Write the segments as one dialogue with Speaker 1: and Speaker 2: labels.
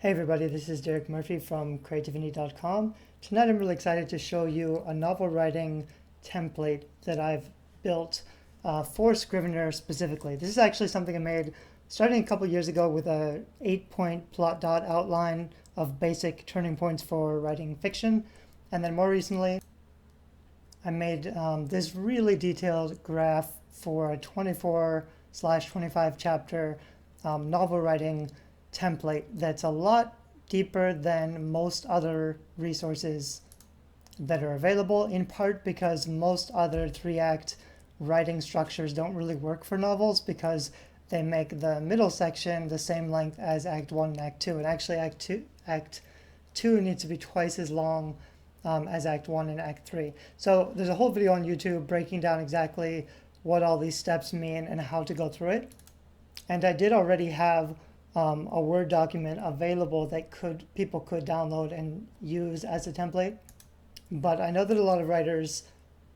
Speaker 1: Hey everybody, this is Derek Murphy from creativity.com. Tonight I'm really excited to show you a novel writing template that I've built for Scrivener specifically. This is actually something I made starting a couple years ago with a 8-point plot dot outline of basic turning points for writing fiction. And then more recently, I made this really detailed graph for a 24/25 chapter novel writing template that's a lot deeper than most other resources that are available, in part because most other 3-act writing structures don't really work for novels because they make the middle section the same length as Act 1 and Act 2. And actually Act 2 needs to be twice as long as Act 1 and Act 3. So there's a whole video on YouTube breaking down exactly what all these steps mean and how to go through it. And I did already have a Word document available that people could download and use as a template. But I know that a lot of writers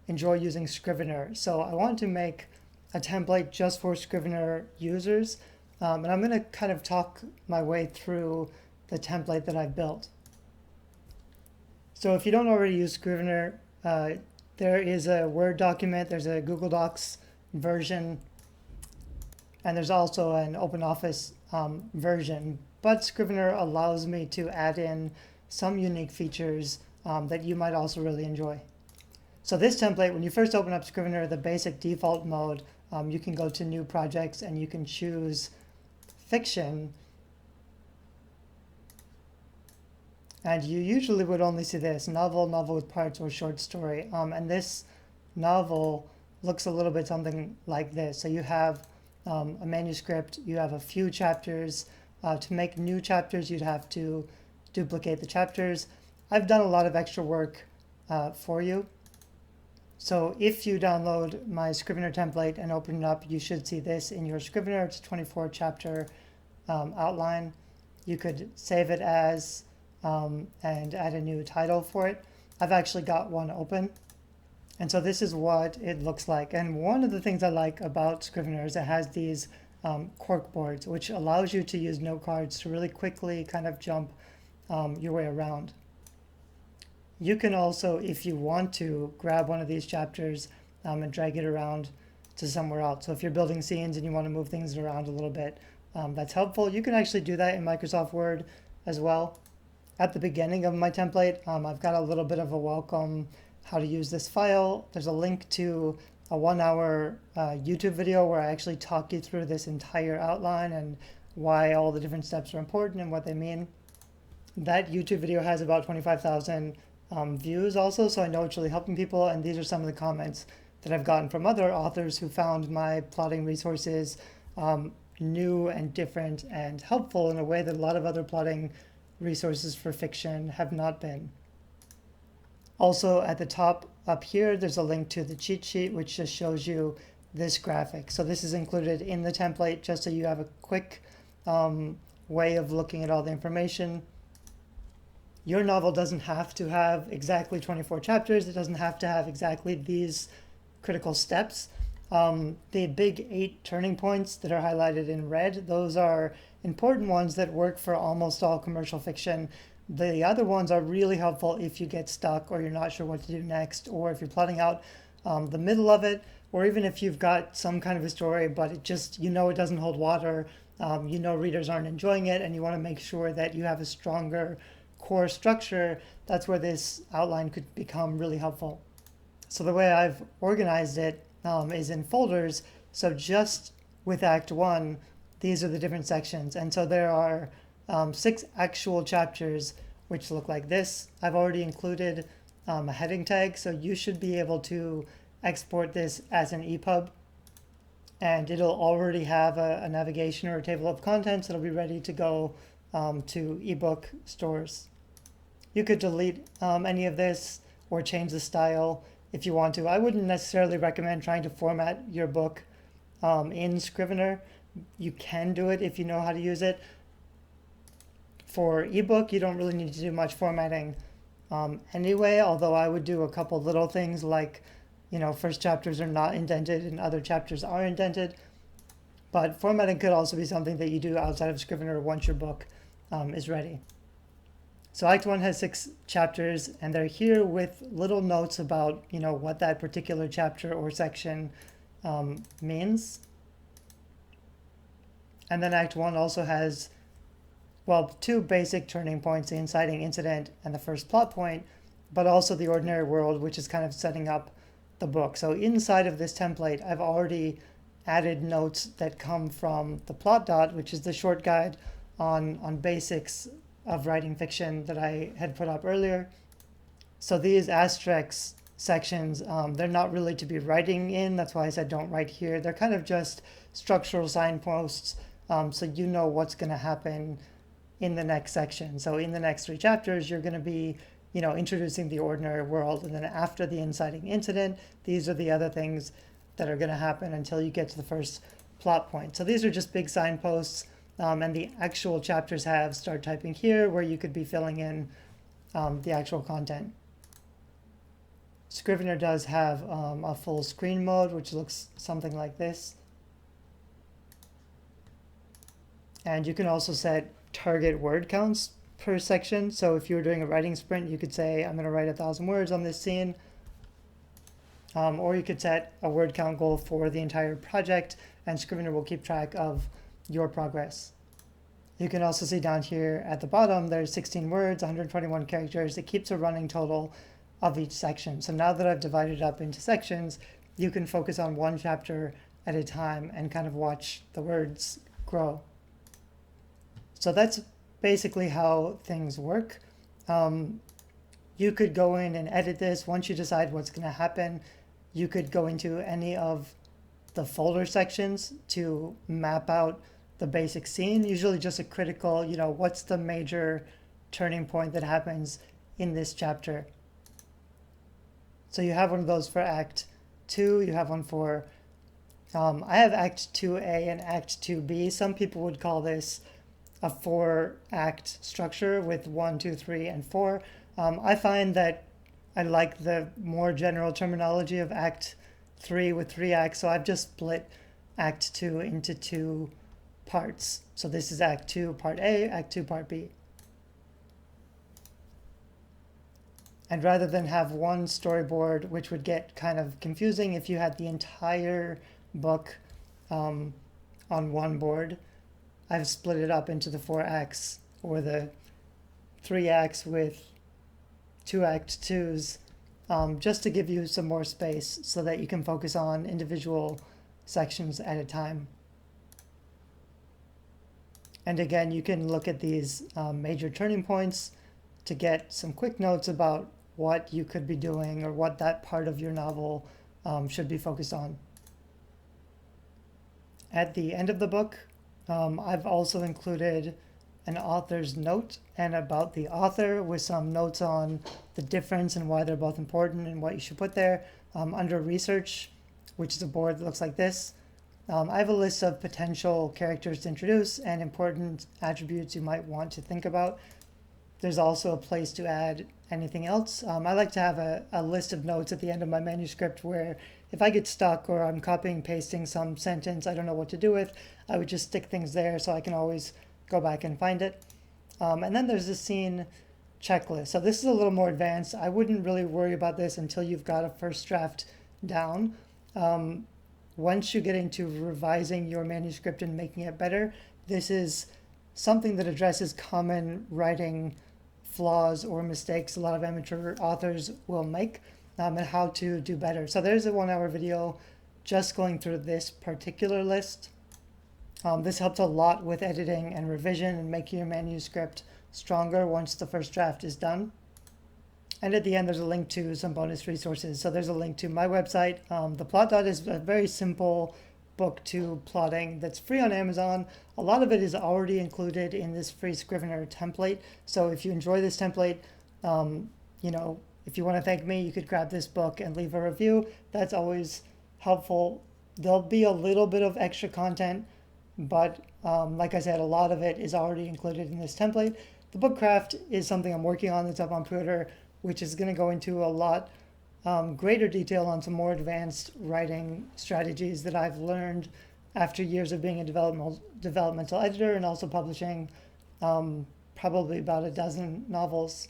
Speaker 1: enjoy using Scrivener. So I wanted to make a template just for Scrivener users. And I'm going to kind of talk my way through the template that I've built. So if you don't already use Scrivener, there is a Word document, there's a Google Docs version, and there's also an OpenOffice version. But Scrivener allows me to add in some unique features that you might also really enjoy. So this template, when you first open up Scrivener, the basic default mode, you can go to New Projects and you can choose Fiction. And you usually would only see this, novel, novel with parts, or short story. And this novel looks a little bit something like this. So you have a manuscript, you have a few chapters. To make new chapters, you'd have to duplicate the chapters. I've done a lot of extra work for you. So if you download my Scrivener template and open it up, you should see this in your Scrivener. It's a 24-chapter outline. You could save it as and add a new title for it. I've actually got one open. And so this is what it looks like. And one of the things I like about Scrivener is it has these cork boards, which allows you to use note cards to really quickly kind of jump your way around. You can also, if you want to, grab one of these chapters and drag it around to somewhere else. So if you're building scenes and you want to move things around a little bit, that's helpful. You can actually do that in Microsoft Word as well. At the beginning of my template, I've got a little bit of a welcome, how to use this file. There's a link to a 1-hour YouTube video where I actually talk you through this entire outline and why all the different steps are important and what they mean. That YouTube video has about 25,000 views also, so I know it's really helping people. And these are some of the comments that I've gotten from other authors who found my plotting resources new and different and helpful in a way that a lot of other plotting resources for fiction have not been. Also at the top up here, there's a link to the cheat sheet, which just shows you this graphic. So this is included in the template just so you have a quick way of looking at all the information. Your novel doesn't have to have exactly 24 chapters. It doesn't have to have exactly these critical steps. The big 8 turning points that are highlighted in red, those are important ones that work for almost all commercial fiction. The other ones are really helpful if you get stuck or you're not sure what to do next, or if you're plotting out the middle of it, or even if you've got some kind of a story, but it just, it doesn't hold water, readers aren't enjoying it, and you want to make sure that you have a stronger core structure. That's where this outline could become really helpful. So the way I've organized it is in folders. So just with Act 1, these are the different sections. And so there are 6 actual chapters which look like this. I've already included a heading tag, so you should be able to export this as an EPUB, and it'll already have a navigation or a table of contents that'll be ready to go to ebook stores. You could delete any of this or change the style if you want to. I wouldn't necessarily recommend trying to format your book in Scrivener. You can do it if you know how to use it. For ebook, you don't really need to do much formatting anyway, although I would do a couple little things like, first chapters are not indented and other chapters are indented. But formatting could also be something that you do outside of Scrivener once your book is ready. So Act 1 has 6 chapters, and they're here with little notes about, what that particular chapter or section means. And then Act 1 also has, well, 2 basic turning points, the inciting incident and the first plot point, but also the ordinary world, which is kind of setting up the book. So inside of this template, I've already added notes that come from the plot dot, which is the short guide on basics of writing fiction that I had put up earlier. So these asterisk sections, they're not really to be writing in. That's why I said don't write here. They're kind of just structural signposts, so you know what's going to happen in the next section. So in the next 3 chapters, you're going to be, introducing the ordinary world. And then after the inciting incident, these are the other things that are going to happen until you get to the first plot point. So these are just big signposts. And the actual chapters have start typing here, where you could be filling in the actual content. Scrivener does have a full screen mode, which looks something like this. And you can also set target word counts per section. So if you were doing a writing sprint, you could say, I'm going to write 1,000 words on this scene. Or you could set a word count goal for the entire project, and Scrivener will keep track of your progress. You can also see down here at the bottom, there's 16 words, 121 characters. It keeps a running total of each section. So now that I've divided it up into sections, you can focus on one chapter at a time and kind of watch the words grow. So that's basically how things work. You could go in and edit this. Once you decide what's going to happen, you could go into any of the folder sections to map out the basic scene, usually just a critical, what's the major turning point that happens in this chapter. So you have one of those for Act 2, you have one for, I have Act 2A and Act 2B. Some people would call this a 4-act structure with 1, 2, 3, and 4. I find that I like the more general terminology of Act 3 with 3 acts, so I've just split Act 2 into 2 parts. So this is Act 2, Part A, Act 2, Part B. And rather than have one storyboard, which would get kind of confusing if you had the entire book on one board, I've split it up into the 4 acts, or the 3 acts with 2 Act 2s, just to give you some more space so that you can focus on individual sections at a time. And again, you can look at these major turning points to get some quick notes about what you could be doing or what that part of your novel should be focused on. At the end of the book, I've also included an author's note and about the author with some notes on the difference and why they're both important and what you should put there. Under research, which is a board that looks like this, I have a list of potential characters to introduce and important attributes you might want to think about. There's also a place to add anything else. I like to have a list of notes at the end of my manuscript where if I get stuck or I'm copying and pasting some sentence I don't know what to do with, I would just stick things there so I can always go back and find it. And then there's the scene checklist. So this is a little more advanced. I wouldn't really worry about this until you've got a first draft down. Once you get into revising your manuscript and making it better, this is something that addresses common writing flaws or mistakes a lot of amateur authors will make, and how to do better. So there's a 1-hour video just going through this particular list. This helps a lot with editing and revision and making your manuscript stronger once the first draft is done. And at the end, there's a link to some bonus resources. So there's a link to my website. The Plot Dot is a very simple book to plotting that's free on Amazon. A lot of it is already included in this free Scrivener template. So if you enjoy this template, if you want to thank me, you could grab this book and leave a review. That's always helpful. There'll be a little bit of extra content, but like I said, a lot of it is already included in this template. The book craft is something I'm working on that's up on pre-order, which is going to go into a lot greater detail on some more advanced writing strategies that I've learned after years of being a developmental editor and also publishing probably about a dozen novels.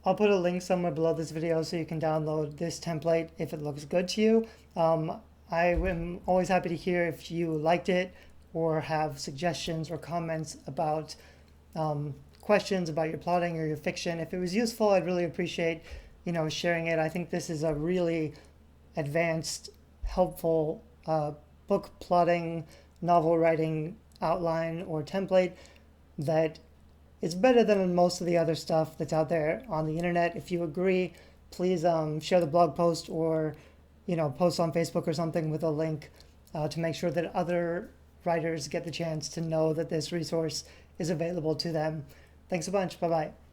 Speaker 1: I'll put a link somewhere below this video so you can download this template if it looks good to you. I am always happy to hear if you liked it or have suggestions or comments about questions about your plotting or your fiction. If it was useful, I'd really appreciate, sharing it. I think this is a really advanced, helpful book plotting, novel writing outline or template that it's better than most of the other stuff that's out there on the internet. If you agree, please share the blog post or post on Facebook or something with a link to make sure that other writers get the chance to know that this resource is available to them. Thanks a bunch. Bye-bye.